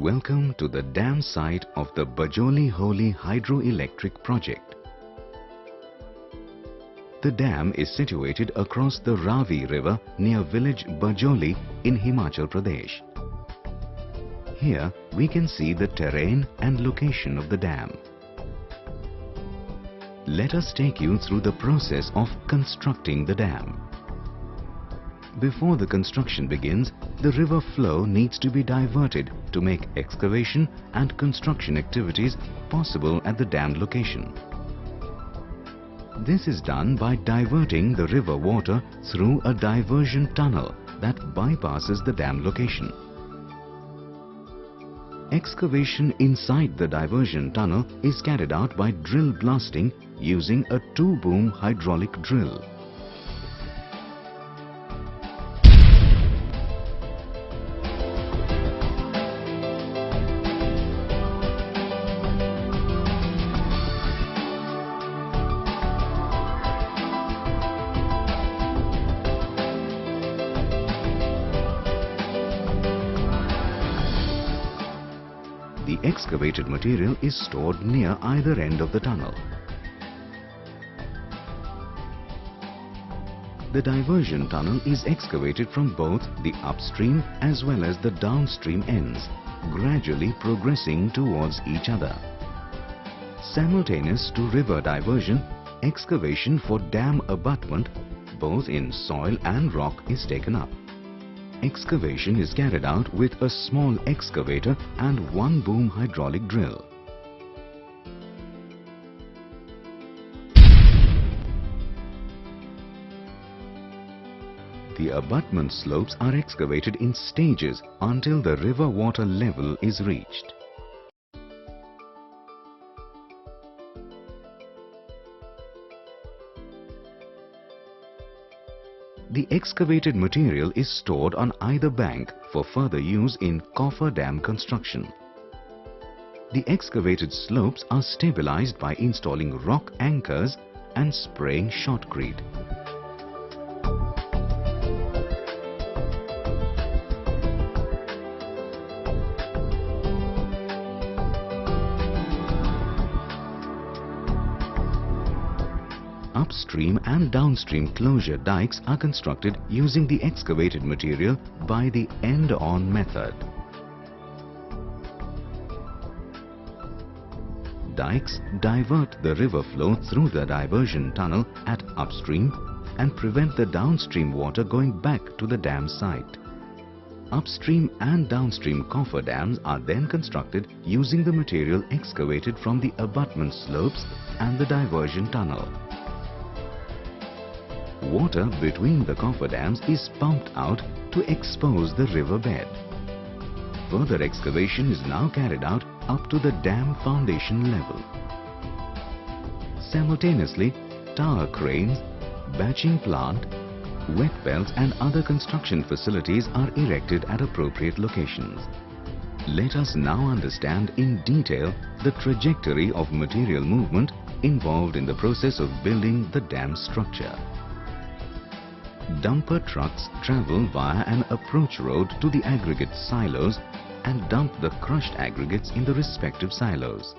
Welcome to the dam site of the Bajoli-Holi Hydroelectric Project. The dam is situated across the Ravi river near village Bajoli in Himachal Pradesh. Here we can see the terrain and location of the dam. Let us take you through the process of constructing the dam. Before the construction begins, the river flow needs to be diverted to make excavation and construction activities possible at the dam location. This is done by diverting the river water through a diversion tunnel that bypasses the dam location. Excavation inside the diversion tunnel is carried out by drill blasting using a 2-boom hydraulic drill. The excavated material is stored near either end of the tunnel. The diversion tunnel is excavated from both the upstream as well as the downstream ends, gradually progressing towards each other. Simultaneous to river diversion, excavation for dam abutment, both in soil and rock, is taken up. Excavation is carried out with a small excavator and 1-boom hydraulic drill. The abutment slopes are excavated in stages until the river water level is reached. The excavated material is stored on either bank for further use in coffer dam construction. The excavated slopes are stabilized by installing rock anchors and spraying shotcrete. Upstream and downstream closure dikes are constructed using the excavated material by the end-on method. Dikes divert the river flow through the diversion tunnel at upstream and prevent the downstream water going back to the dam site. Upstream and downstream coffer dams are then constructed using the material excavated from the abutment slopes and the diversion tunnel. Water between the coffer dams is pumped out to expose the river bed. Further excavation is now carried out up to the dam foundation level. Simultaneously, tower cranes, batching plant, wet belts and other construction facilities are erected at appropriate locations. Let us now understand in detail the trajectory of material movement involved in the process of building the dam structure. Dumper trucks travel via an approach road to the aggregate silos and dump the crushed aggregates in the respective silos.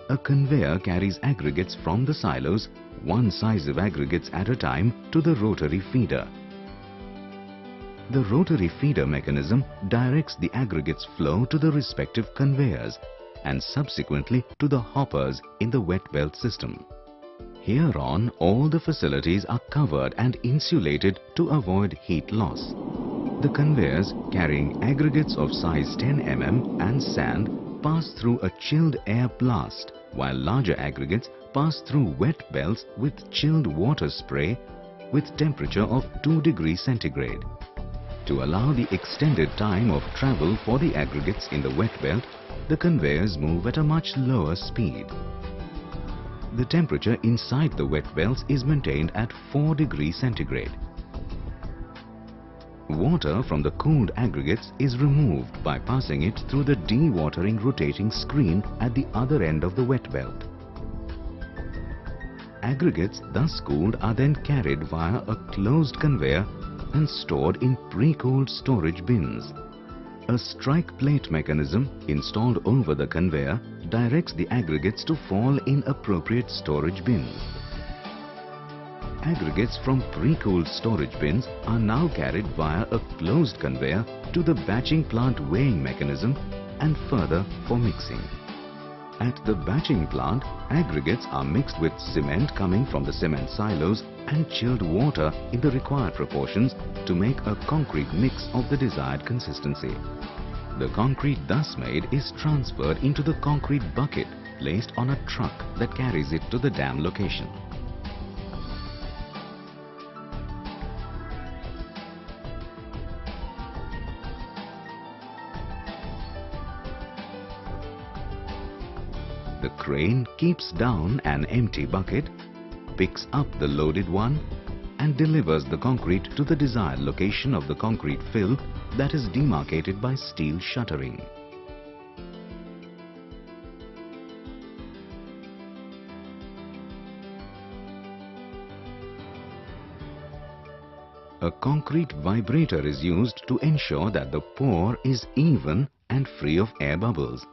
A conveyor carries aggregates from the silos, one size of aggregates at a time, to the rotary feeder. The rotary feeder mechanism directs the aggregates flow to the respective conveyors and subsequently to the hoppers in the wet belt system. Hereon, all the facilities are covered and insulated to avoid heat loss. The conveyors carrying aggregates of size 10 mm and sand pass through a chilled air blast, while larger aggregates pass through wet belts with chilled water spray with temperature of 2 degrees centigrade. To allow the extended time of travel for the aggregates in the wet belt, the conveyors move at a much lower speed. The temperature inside the wet belts is maintained at 4 degrees centigrade. Water from the cooled aggregates is removed by passing it through the dewatering rotating screen at the other end of the wet belt. Aggregates thus cooled are then carried via a closed conveyor and stored in pre-cooled storage bins. A strike plate mechanism installed over the conveyor directs the aggregates to fall in appropriate storage bins. Aggregates from pre-cooled storage bins are now carried via a closed conveyor to the batching plant weighing mechanism and further for mixing. At the batching plant, aggregates are mixed with cement coming from the cement silos and chilled water in the required proportions to make a concrete mix of the desired consistency. The concrete thus made is transferred into the concrete bucket placed on a truck that carries it to the dam location. The crane keeps down an empty bucket, picks up the loaded one and delivers the concrete to the desired location of the concrete fill that is demarcated by steel shuttering. A concrete vibrator is used to ensure that the pour is even and free of air bubbles.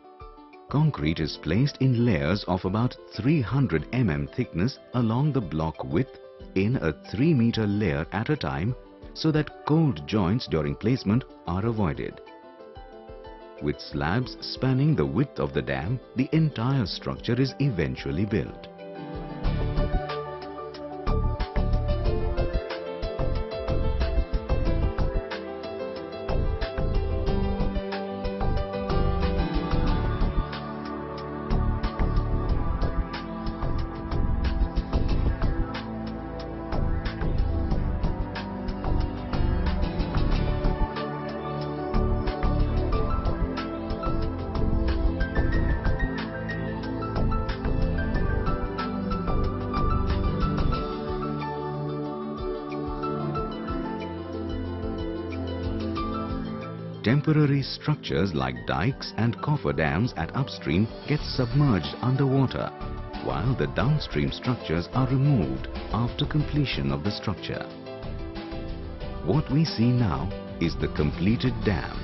Concrete is placed in layers of about 300 mm thickness along the block width in a 3-meter layer at a time so that cold joints during placement are avoided. With slabs spanning the width of the dam, the entire structure is eventually built. Temporary structures like dikes and cofferdams at upstream get submerged underwater, while the downstream structures are removed after completion of the structure. What we see now is the completed dam.